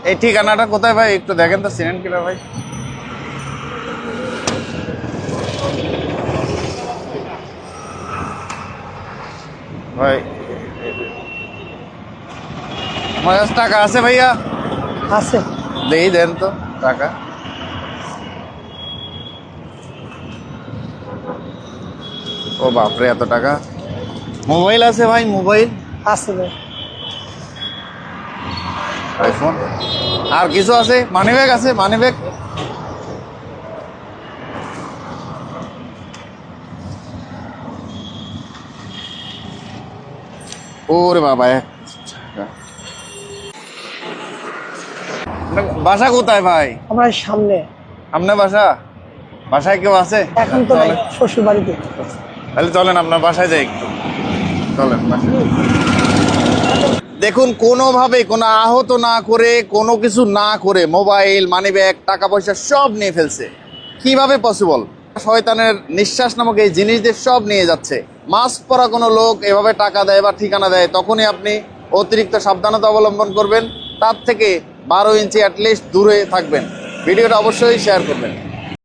এই ঠিকানাটা কোথায় ভাই একটু দেখেন তো, সিনেন কিলার ভাই। ভাই আমার কাছে টাকা আছে ভাইয়া? আছে। দেই দেন তো টাকা। ও বাপরে, এত টাকা! মোবাইল আছে ভাই? মোবাইল আছে ভাই। আইফোন আর কিছু আছে? মানি ব্যাগ আছে? Money bag? ওরে বাবা, বাসা কোথায় ভাই? আমার সামনে। আপনার বাসা? বাসায় কেউ আছে? এখন তো নাই, শ্বশুর বাড়িতে। তাহলে চলেন আপনার বাসায় যাই একটু, চলেন বাসায়। দেখুন, কোনোভাবে কোনো আহত না করে, কোনো কিছু না করে মোবাইল, মানিব্যাগ, টাকা পয়সা সব নিয়ে ফেলছে। কিভাবে পসিবল? শয়তানের নিঃশ্বাস নামক এই জিনিস দিয়ে সব নিয়ে যাচ্ছে। মাস্ক পরা কোনো লোক এভাবে টাকা দেয় বা ঠিকানা দেয়, তখনই আপনি অতিরিক্ত সাবধানতা অবলম্বন করবেন। তার থেকে 12 ইঞ্চি অ্যাটলিস্ট দূরে থাকবেন। ভিডিওটা অবশ্যই শেয়ার করবেন।